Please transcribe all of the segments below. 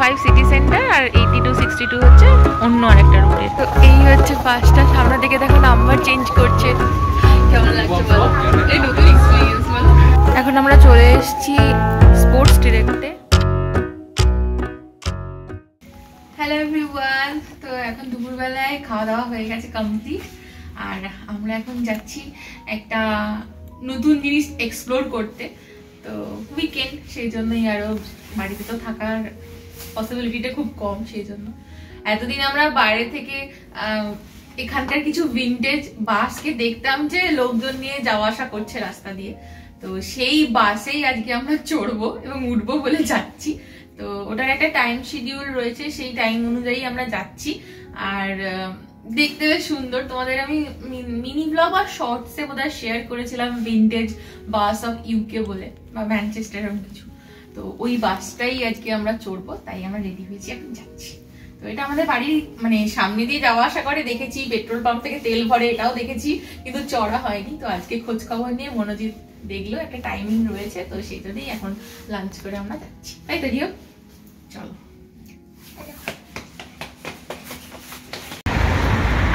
65 city centre আর 82 62 হচ্ছে অন্য আরেকটা রুটে। তো এই হচ্ছে বাসটা, সামনে দিকে দেখো নাম্বার চেঞ্জ করছে। কেমন লাগছে বলো, এই নতুন এক্সপেরিয়েন্স বলো। এখন আমরা চলে এসেছি স্পোর্টস ডিরেক্টে। হ্যালো এভরিওয়ান, তো এখন দুপুরবেলায় খাওয়া দাওয়া হয়ে গেছে কমপ্লিট, আর আমরা এখন যাচ্ছি একটা নতুন জিনিস এক্সপ্লোর করতে। তো উইকেন্ড, সেই জন্যই আরও বাড়িতে তো থাকার পসিবিলিটিটা খুব কম, সেই জন্য এতদিন আমরা বাইরে থেকে এখানকার কিছু ভিনটেজ বাসকে দেখতাম যে লোকজন নিয়ে যাওয়া আসা করছে রাস্তা দিয়ে। তো সেই বাসেই আজকে আমরা চড়বো এবং উঠবো বলে যাচ্ছি। তো ওটার একটা টাইম শিডিউল রয়েছে, সেই টাইম অনুযায়ী আমরা যাচ্ছি। আর দেখতে বেশ সুন্দর। তোমাদের আমি মিনি ব্লগ আর শর্টসে বোধহয় শেয়ার করেছিলাম ভিনটেজ বাস অফ ইউকে বলে, বা ম্যানচেস্টার এরকম কিছু। তো ওই বাসটাই আজকে আমরা চড়বো, তাই আমরা রেডি হয়েছি, এখন যাচ্ছি। তো এটা আমাদের বাড়ির মানে সামনে দিয়ে যাওয়া আসা করে দেখেছি, পেট্রোল পাম্প থেকে তেল ভরে এটাও দেখেছি, কিন্তু চড়া হয়নি। তো আজকে খোঁজ খবর নিয়ে মনোজিৎ দেখলো একটা টাইমিং রয়েছে, তো সেটাতেই এখন লাঞ্চ করে আমরা যাচ্ছি। তাই তো রিও, চলো।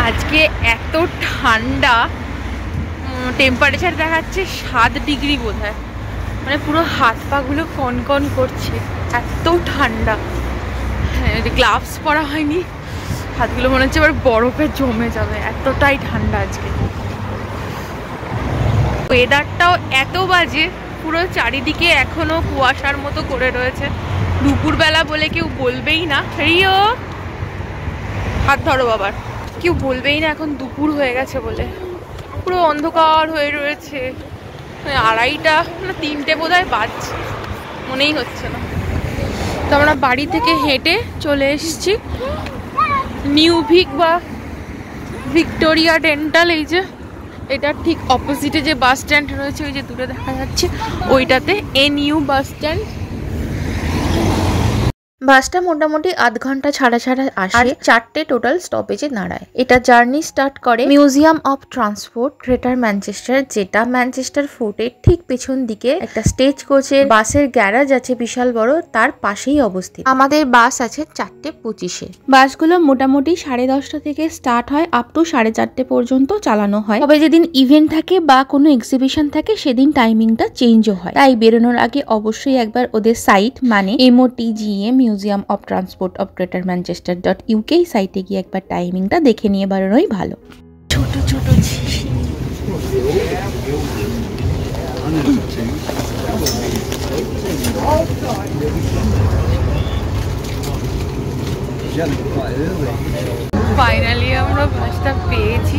আজকে এত ঠান্ডা, টেম্পারেচার দেখাচ্ছে 7 ডিগ্রি বোধহয়, মানে পুরো হাত পা গুলো কনকন করছে, এত ঠান্ডা। গ্লাভস পরা হয়নি, হাতগুলো মনে হচ্ছে এবার বরফে জমে যাবে, এতটাই ঠান্ডা আজকে। ওয়েদারটাও এত বাজে, পুরো চারিদিকে এখনো কুয়াশার মতো করে রয়েছে। দুপুরবেলা বলে কেউ বলবেই না, রিও হাত ধরো বাবার, কেউ বলবেই না এখন দুপুর হয়ে গেছে বলে। পুরো অন্ধকার হয়ে রয়েছে, 2:30 না 3টে বোধহয় বাজছে, মনেই হচ্ছে না। তো আমরা বাড়ি থেকে হেঁটে চলে এসেছি নিউ ভিক বা ভিক্টোরিয়া ডেন্টাল। এই যে এটার ঠিক অপোজিটে যে বাস স্ট্যান্ড রয়েছে, ওই যে দূরে দেখা যাচ্ছে ওইটাতে, NU বাস স্ট্যান্ড। বাসটা মোটামুটি আধ ঘন্টা ছাড়া ছাড়া আসে, আর 4টে টোটাল স্টপেজে দাঁড়ায়। এটা জার্নি স্টার্ট করে museum of transport greater Manchester, যেটা ম্যানচেস্টার ফোর্টের ঠিক পেছন দিকে একটা স্টেজ কোচের বাসের গ্যারাজ আছে বিশাল বড়, তার পাশেই অবস্থিত। আমাদের বাস আছে 4:25-এ। বাসগুলো মোটামুটি 10:30 থেকে স্টার্ট হয়, আপ টু 4:30 পর্যন্ত চালানো হয়। তবে যেদিন ইভেন্ট থাকে বা কোনো এক্সিবিশন থাকে সেদিন টাইমিংটা চেঞ্জও হয়। তাই বেরোনোর আগে অবশ্যই একবার ওদের সাইট মানে MOTGA museum of transport of greater Manchester .UK সাইটে গিয়ে একবার টাইমিংটা দেখে নিয়ে বেরোনোই ভালো। ছোট ছোট ফাইনালি আমরা বাসটা পেয়েছি।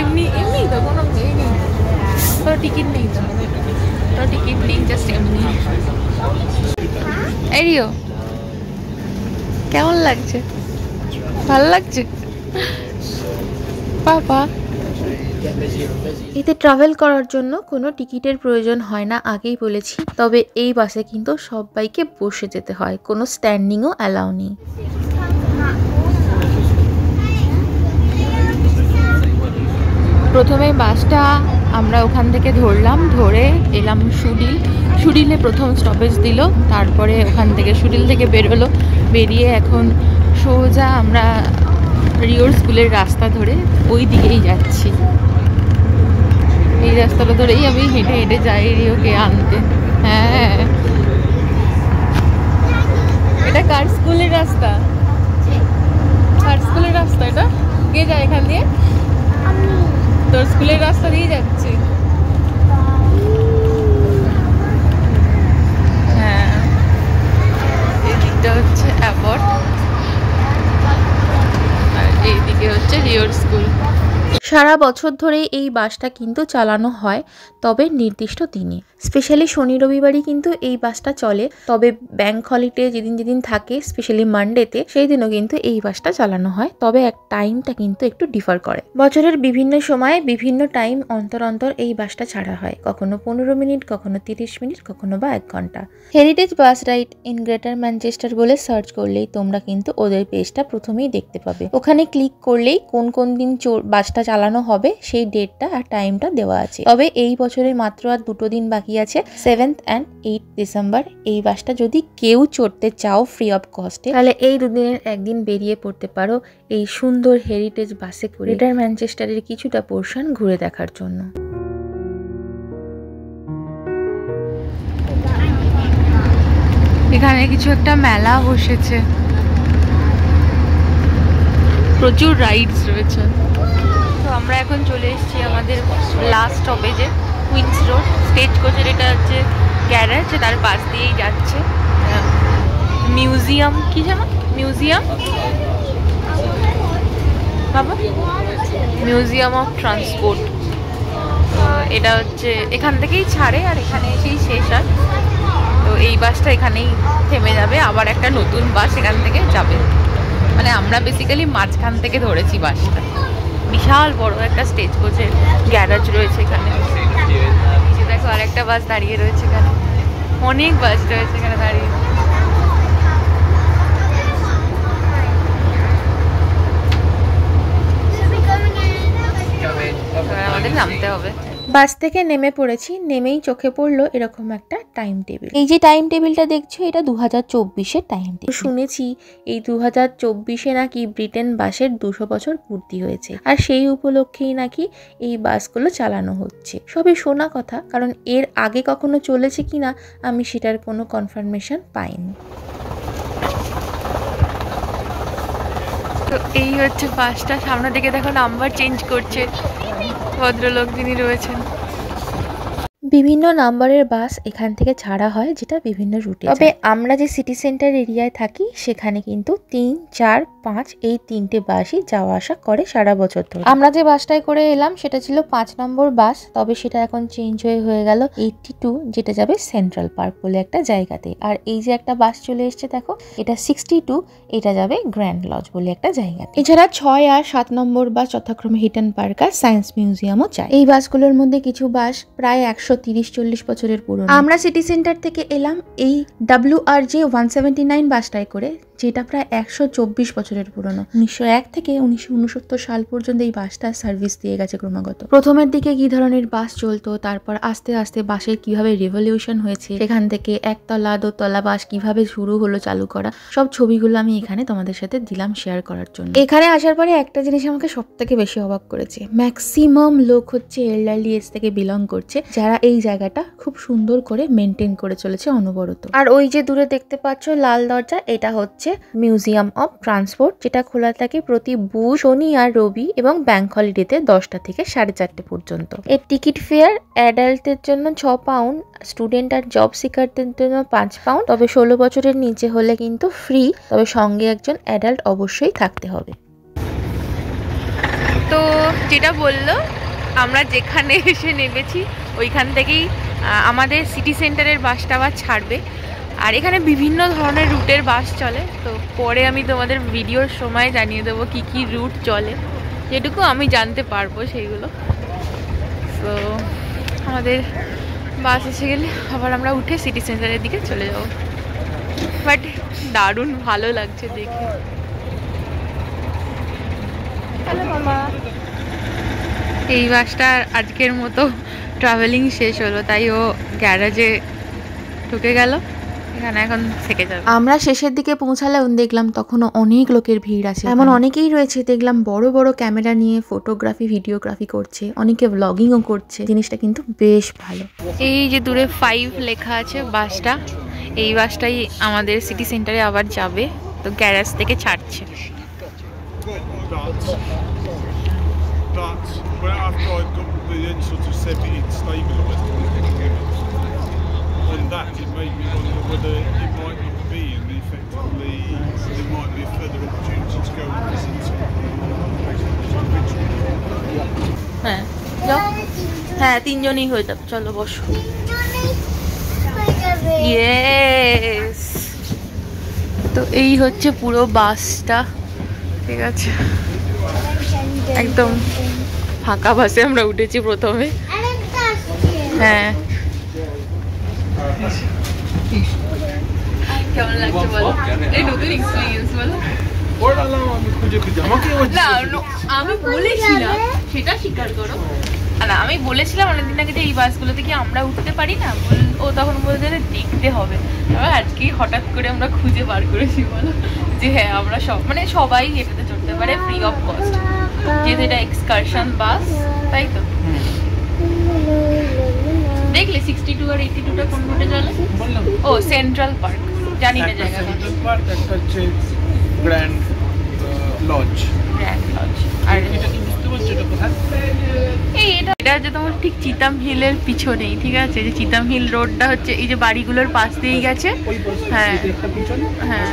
এমনি এমনি তো কোনো নেই, তো টিকিট নেই, তো টিকিট নেই, জাস্ট এমনি। এরিও কেমন লাগছে? ভালো লাগছে বাবা। এতে ট্রাভেল করার জন্য কোনো টিকিটের প্রয়োজন হয় না, আগেই বলেছি। তবে এই বাসে কিন্তু সবাইকে বসে যেতে হয়, কোনো স্ট্যান্ডিংও অ্যালাউ নেই। প্রথমে বাসটা আমরা ওখান থেকে ধরলাম, ধরে এলাম সুডিলে প্রথম স্টপেজ দিল, তারপরে ওখান থেকে সুডিল থেকে বেরোলো, বেরিয়ে এখন সোজা আমরা রিওর স্কুলের রাস্তা ধরে ওই দিকেই যাচ্ছি। এই রাস্তাটা ধরেই আমি হেঁটে হেঁটে যাই রিওকে আনতে। হ্যাঁ, এটা কার স্কুলের রাস্তা? কার স্কুলের রাস্তা এটা? কে যায় এখান দিয়ে? তোর স্কুলের রাস্তা দিয়ে যাচ্ছে। হ্যাঁ, এই দিকটা হচ্ছে অ্যাবট আর এইদিকে হচ্ছে রিওর স্কুল। সারা বছর ধরে এই বাসটা কিন্তু চালানো হয়, তবে নির্দিষ্ট দিনে। স্পেশালি শনি রবিবারই কিন্তু এই বাসটা চলে, তবে ব্যাংক হলিডে যেদিন যেদিন থাকে, স্পেশালি মানডেতে, সেই দিনও কিন্তু এই বাসটা চালানো হয়। তবে টাইমটা কিন্তু একটু ডিফার করে। বছরের বিভিন্ন সময়ে বিভিন্ন টাইম অন্তর অন্তর এই বাসটা ছাড়া হয়, কখনো 15 মিনিট, কখনো 30 মিনিট, কখনো বা 1 ঘন্টা। Heritage bus ride in greater Manchester বলে সার্চ করলেই তোমরা কিন্তু ওদের পেজটা প্রথমেই দেখতে পাবে। ওখানে ক্লিক করলেই কোন কোন দিন বাসটা চালানো চালানো হবে সেই ডেটটা আর টাইমটা দেওয়া আছে। তবে এই বছরে মাত্র আর 2 দিন বাকি আছে, 7th and 8th ডিসেম্বর। এই বাসটা যদি কেউ চড়তে চাও ফ্রি অফ কস্টে, তাহলে এই 2 দিনের একদিন বেরিয়ে পড়তে পারো এই সুন্দর হেরিটেজ বাসে করে গ্রেটার ম্যানচেস্টারের কিছুটা পোর্শন ঘুরে দেখার জন্য। এখানে কিছু একটা মেলা বসেছে, প্রচুর রাইডস রয়েছে। তো আমরা এখন চলে এসেছি আমাদের লাস্ট স্টপেজে, কুইন্স রোড। স্টেজ কোচের এটা হচ্ছে গ্যারেজ, তার পাশ দিয়েই যাচ্ছে মিউজিয়াম। কি জানো মিউজিয়াম বাবা? Museum of transport. এটা হচ্ছে এখান থেকেই ছাড়ে আর এখানে এসেই শেষ হয়। তো এই বাসটা এখানেই থেমে যাবে, আবার একটা নতুন বাস এখান থেকে যাবে। মানে আমরা বেসিক্যালি মাঝখান থেকে ধরেছি বাসটা। বিশাল বড় একটা স্টেজ কোচের গ্যারেজ রয়েছে এখানে। দেখো আর একটা বাস দাঁড়িয়ে রয়েছে এখানে, অনেক বাস রয়েছে এখানে দাঁড়িয়ে। আমাদের নামতে হবে। বাস থেকে নেমে পড়েছি, নেমেই চোখে পড়লো এরকম একটা টাইম টেবিল। এই যে টাইম টেবিলটা দেখছো, এটা 2024-এর টাইম টেবিল। শুনেছি এই 2024-এ নাকি ব্রিটেন বাসের 200 বছর পূর্তি হয়েছে, আর সেই উপলক্ষেই নাকি এই বাসগুলো চালানো হচ্ছে। সবই শোনা কথা, কারণ এর আগে কখনো চলেছে কিনা আমি সেটার কোনো কনফার্মেশন পাইনি। তো এই হচ্ছে বাসটা, সামনে দিকে দেখো নাম্বার চেঞ্জ করছে ভদ্রলোক যিনি রয়েছেন। বিভিন্ন নাম্বারের বাস এখান থেকে ছাড়া হয়, যেটা বিভিন্ন রুটে। তবে আমরা যে সিটি সেন্টার এরিয়ায় থাকি সেখানে কিন্তু 3, 4, 5 এই 3টে বাসই যাওয়া আসা করে সারা বছর ধরে। আমরা যে বাসটায় করে এলাম সেটা ছিল 5 নম্বর বাস, তবে সেটা এখন চেঞ্জ হয়ে গেল 82, যেটা যাবে সেন্ট্রাল পার্ক বলে একটা জায়গাতে। আর এই যে একটা বাস চলে এসছে দেখো, এটা 62, এটা যাবে গ্র্যান্ড লজ বলে একটা জায়গাতে। এছাড়া 6 আর 7 নম্বর বাস যথাক্রমে হিটন পার্ক আর সায়েন্স মিউজিয়ামও যায়। এই বাসগুলোর মধ্যে কিছু বাস প্রায় 130-40 বছরের পুরনো। আমরা সিটি সেন্টার থেকে এলাম এই WRJ 179 বাসটায় করে, যেটা প্রায় 124 বছরের পুরনো। 1901 থেকে 1969 সাল পর্যন্ত এই বাসটা সার্ভিস দিয়ে গেছে ক্রমাগত। প্রথমের দিকে কি ধরনের বাস চলতো, তারপর আস্তে আস্তে বাসের কিভাবে রেভলিউশন হয়েছে, সেখান থেকে 1তলা 2তলা বাস কিভাবে শুরু হলো চালু করা, সব ছবিগুলো আমি এখানে তোমাদের সাথে দিলাম শেয়ার করার জন্য। এখানে আসার পরে একটা জিনিস আমাকে সব থেকে বেশি অবাক করেছে, ম্যাক্সিমাম লোক হচ্ছে এল্ডারলি এজ থেকে বিলং করছে, যারা এই জায়গাটা খুব সুন্দর করে মেনটেন করে চলেছে অনবরত। আর ওই যে দূরে দেখতে পাচ্ছ লাল দরজা, এটা হচ্ছে মিউজিয়াম অফ ট্রান্সপোর্ট, যেটা খোলা থাকে প্রতি বুধ, শনি আর রবি এবং ব্যাংক হলিডেতে 10টা থেকে 4:30 পর্যন্ত। এর টিকিট ফেয়ার অ্যাডাল্টের জন্য 6 পাউন্ড, স্টুডেন্ট আর জব সিকারদের জন্য 5 পাউন্ড। তবে 16 বছরের নিচে হলে কিন্তু ফ্রি, তবে সঙ্গে একজন অ্যাডাল্ট অবশ্যই থাকতে হবে। তো যেটা বললো, আমরা যেখানে এসে নেমেছি ওইখান থেকেই আমাদের সিটি সেন্টারের বাসটা আবার ছাড়বে। আর এখানে বিভিন্ন ধরনের রুটের বাস চলে, তো পরে আমি তোমাদের ভিডিওর সময় জানিয়ে দেবো কি কি রুট চলে, যেটুকু আমি জানতে পারবো সেইগুলো। তো আমাদের বাস এসে গেলে আবার আমরা উঠে সিটি সেন্টারের দিকে চলে যাবো। বাট দারুণ ভালো লাগছে দেখে। হ্যালো মামা। এই বাসটা আজকের মতো ট্রাভেলিং শেষ হলো, তাই ও গ্যারেজে ঢুকে গেল, এখানে এখন থেকে যাবে। আমরা শেষের দিকে পৌঁছালাম, দেখলাম তখনও অনেক লোকের ভিড় আছে। এমন অনেকেই রয়েছে দেখলাম বড় বড় ক্যামেরা নিয়ে ফটোগ্রাফি ভিডিওগ্রাফি করছে, অনেকে ব্লগিংও করছে। জিনিসটা কিন্তু বেশ ভালো। এই যে দূরে 5 লেখা আছে বাসটা, এই বাসটাই আমাদের সিটি সেন্টারে আবার যাবে, তো গ্যারেজ থেকে ছাড়ছে। But after I got the sort of 70 stabilised on that, it made me wonder whether it might not be, and effectively there might be a further opportunity to go and visit. হ্যাঁ যাও, হ্যাঁ 3 জনই হয়ে যাবে, চলো বসো। Yes, তো এই হচ্ছে পুরো বাসটা, ঠিক আছে। একদম ফাঁকা বাসে আমরা উঠেছি প্রথমে। হ্যাঁ, কেমন লাগছে বলো, এই নতুন এক্সপিরিয়েন্স বলো। না আমি বলেছিলাম, সেটা স্বীকার করো। না আমি বলেছিলাম অনেকদিন আগে যে এই বাসগুলোতে কি আমরা উঠতে পারি না, ও তখন বলছে দেখতে হবে। এবার আজকেই হঠাৎ করে আমরা খুঁজে বার করেছি বলো যে হ্যাঁ আমরা সবাই এটাতে চড়তে পারে ফ্রি অফ কস্ট, যেহেতু এটা এক্সকারশন বাস, তাই তো। দেখলে 62 আর 82টা কোন রুটে চলে? ও সেন্ট্রাল পার্ক, জানি না জায়গাটা। সেন্ট্রাল পার্ক, একটা হচ্ছে গ্র্যান্ড লজ। আর এটা কি বুঝতে পারছো এটা কোথায়? এটা হচ্ছে তোমার ঠিক চিতাম হিলের পিছনেই, ঠিক আছে? যে চিতাম হিল রোডটা হচ্ছে এই যে বাড়িগুলোর পাশ দিয়েই গেছে। হ্যাঁ হ্যাঁ,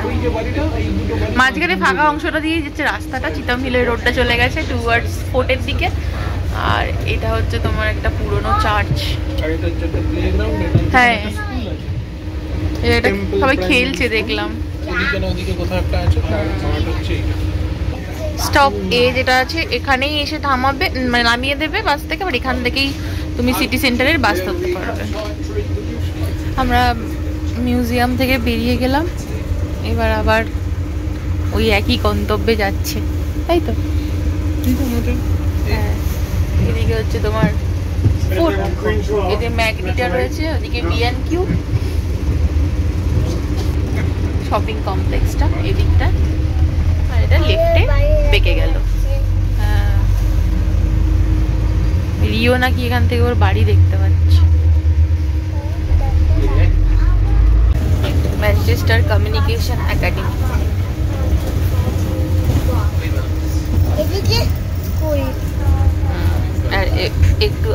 মাঝখানে ফাঁকা অংশটা দিয়ে যাচ্ছে রাস্তাটা, চিতাম হিলের রোডটা চলে গেছে টুয়ার্ডস ফোর্টের দিকে। আর এটা হচ্ছে তোমার একটা পুরনো চার্চ। হ্যাঁ এটা সবাই খেলছে দেখলাম। স্টপ এ যেটা আছে এখানেই এসে থামাবে, মানে নামিয়ে দেবে বাস থেকে, আবার এখান থেকেই তুমি সিটি সেন্টারের বাস ধরতে পারবে। আমরা মিউজিয়াম থেকে বেরিয়ে গেলাম, এবার আবার ওই একই গন্তব্যে যাচ্ছে, তাই তো? হ্যাঁ, এদিকে হচ্ছে তোমার এতে ম্যাগনিটা রয়েছে, ওদিকে B&Q শপিং কমপ্লেক্সটা এদিকটা, আর এটা লেফটে বেঁকে গেল। হ্যাঁ, রিও নাকি এখান থেকে ওর বাড়ি দেখতে পাচ্ছে। Manchester communication academy.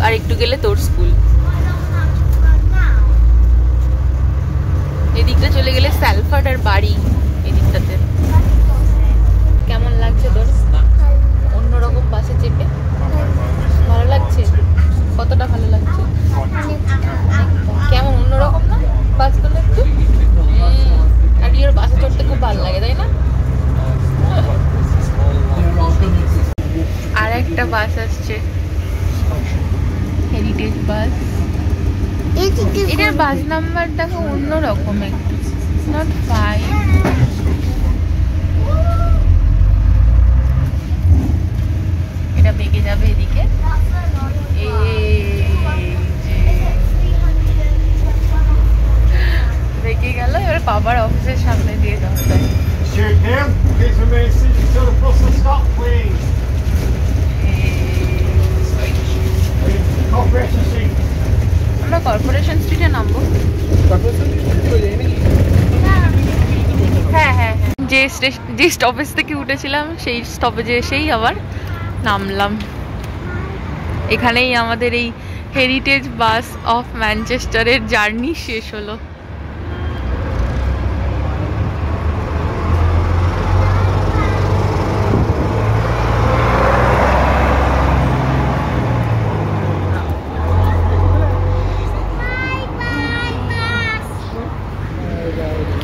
আর একটু গেলে তোর স্কুল। এদিকটা চলে গেলে স্যালফার্ড আর বাড়ি এদিকটাতে। কেমন লাগছে তোর অন্যরকম বাসে চেপে? ভালো লাগছে? কতটা ভালো লাগছে? কেমন অন্যরকম না বাসগুলো একটু? আর ওর বাসে চড়তে খুব ভালো লাগে, তাই না? আর একটা বাস আসছে, হেরিটেজ বাস। এটার বাস নাম্বারটা অন্যরকম একটু, নট 5। এটা বেঁকে যাবে এদিকে, বেঁকে গেল। এবার বাবার অফিসের সামনে দিয়ে যাওয়া যায়। আমরা কর্পোরেশন স্ট্রিটে নামবো। হ্যাঁ হ্যাঁ হ্যাঁ, যে স্টপেজ থেকে উঠেছিলাম সেই স্টপেজে এসেই আবার নামলাম। এখানেই আমাদের এই হেরিটেজ বাস অফ ম্যানচেস্টারের জার্নি শেষ হলো।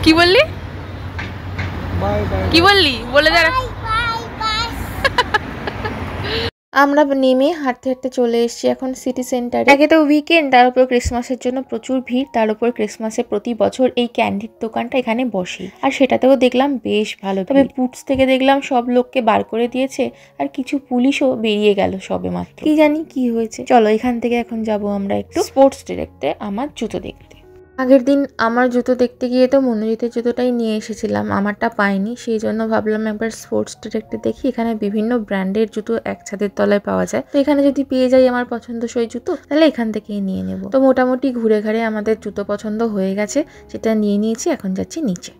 কি বললি? কি বললি? বলে যা। আমরা নেমে হাঁটতে হাঁটতে চলে এসেছি এখন সিটি সেন্টারে। একে তো উইকেন্ড, তার উপর ক্রিসমাসের জন্য প্রচুর ভিড়, তার উপর ক্রিসমাসে প্রতি বছর এই ক্যান্ডির দোকানটা এখানে বসে, আর সেটাতেও দেখলাম বেশ ভালো। তবে বুটস থেকে দেখলাম সব লোককে বার করে দিয়েছে, আর কিছু পুলিশও বেরিয়ে গেল সবে মাত্র। কি জানি কি হয়েছে। চলো এখান থেকে এখন যাব আমরা একটু স্পোর্টস ডিরেক্টে আমার জুতো দেখতে। আগের দিন আমার জুতো দেখতে গিয়ে তো মনোজিতের জুতোটাই নিয়ে এসেছিলাম, আমারটা পাইনি, সেই জন্য ভাবলাম একবার স্পোর্টস ডিরেক্টে দেখি। এখানে বিভিন্ন ব্র্যান্ডের জুতো এক ছাদের তলায় পাওয়া যায়, তো এখানে যদি পেয়ে যাই আমার পছন্দসই জুতো, তাহলে এখান থেকেই নিয়ে নেব। তো মোটামুটি ঘুরে ঘাড়ে আমাদের জুতো পছন্দ হয়ে গেছে, সেটা নিয়ে নিয়েছি। এখন যাচ্ছি নিচে।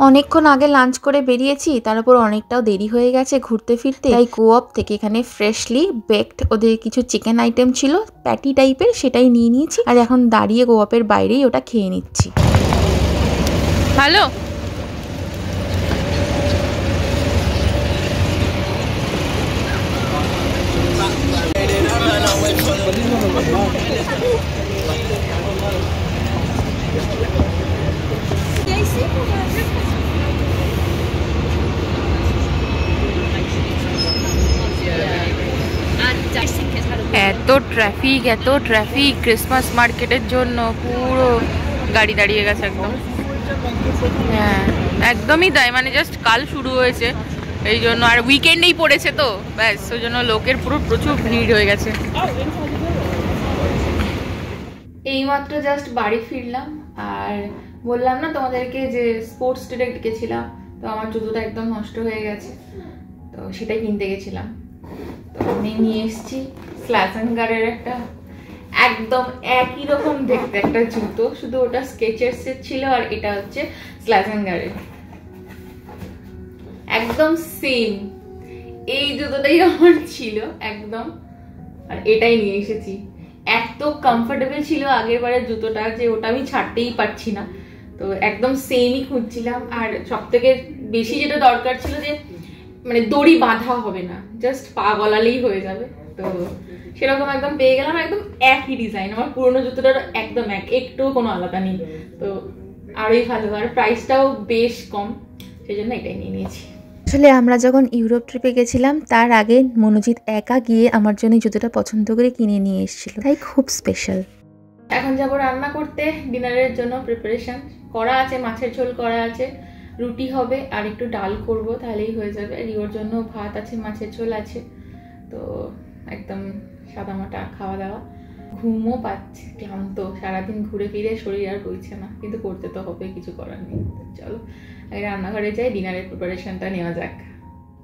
অনেকক্ষণ আগে লাঞ্চ করে বেরিয়েছি, তার উপর অনেকটাও দেরি হয়ে গেছে ঘুরতে ফিরতে, তাই কোঅপ থেকে এখানে ফ্রেশলি বেকড ওদের কিছু চিকেন আইটেম ছিল প্যাটি টাইপের, সেটাই নিয়ে নিয়েছি। আর এখন দাঁড়িয়ে কোঅপের বাইরেই ওটা খেয়ে নিচ্ছি। ভালো এত ট্রাফিক ক্রিসমাস মার্কেটের জন্য পুরো গাড়ি দাঁড়িয়ে গেছে একদম। হ্যাঁ একদমই তাই, মানে জাস্ট কাল শুরু হয়েছে এই জন্য, আর উইকেন্ডেই পড়েছে তো ব্যাস, ওই জন্য লোকের পুরো প্রচুর ভিড় হয়ে গেছে। এইমাত্র জাস্ট বাড়ি ফিরলাম, আর বললাম না তোমাদেরকে যে স্পোর্টস ডে গেছিলাম, তো আমার জুতোটা একদম নষ্ট হয়ে গেছে, তো সেটাই কিনতে গেছিলাম। তো আমি নিয়ে এসেছি স্ল্যাজেঙ্গারের একটা একদম একই রকম দেখতে একটা জুতো, শুধু ওটা স্কেচার্সের ছিল আর এটা হচ্ছে স্ল্যাজেঙ্গারের, একদম সেম। এই জুতোটাই আমার ছিল একদম, আর এটাই নিয়ে এসেছি। এত কমফোর্টেবল ছিল আগের বারের জুতোটা যে ওটা আমি ছাড়তেই পারছি না, তো একদম সেমই খুঁজছিলাম। আর সব থেকে বেশি যেটা দরকার ছিল যে মানে দড়ি বাঁধা হবে না, জাস্ট পা গলালেই হয়ে যাবে, তো সেরকম একদম পেয়ে গেলাম। একদম একই ডিজাইন, আমার পুরোনো জুতোটার একদম একটুও কোনো আলাদা নেই, তো আরোই ভালো। আর প্রাইসটাও বেশ কম, সেই জন্য এটাই নিয়ে নিয়েছি। আসলে আমরা যখন ইউরোপ ট্রিপে গেছিলাম তার আগে মনোজিৎ একা গিয়ে আমার জন্য জুতোটা পছন্দ করে কিনে নিয়ে এসেছিল, তাই খুব স্পেশাল। এখন যাবো রান্না করতে, ডিনারের জন্য প্রিপারেশন করা আছে, মাছের ঝোল করা আছে, রুটি হবে আর একটু ডাল করব, তাহলেই হয়ে যাবে। রিওর জন্য ভাত আছে, মাছের ঝোল আছে, তো একদম সাদামাটা খাওয়া দাওয়া। ঘুমও পাচ্ছে, ক্লান্ত, সারাদিন ঘুরে ফিরে শরীর আর বইছে না, কিন্তু করতে তো হবে, কিছু করার নেই। চলো রান্নাঘরে যাই, ডিনারের প্রিপারেশনটা নেওয়া যাক।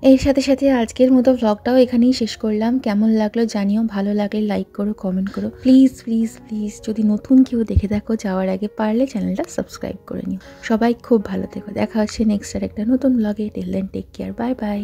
এর সাথে সাথে আজকের মতো ভ্লগটাও এখানেই শেষ করলাম। কেমন লাগলো জানিও, ভালো লাগলে লাইক করো, কমেন্ট করো, প্লিজ প্লিজ প্লিজ। যদি নতুন কেউ দেখে থাকো যাওয়ার আগে পারলে চ্যানেলটা সাবস্ক্রাইব করে নিও। সবাই খুব ভালো থেকো, দেখা হচ্ছে নেক্সট আর একটা নতুন ভ্লগে। Till then take care, bye by.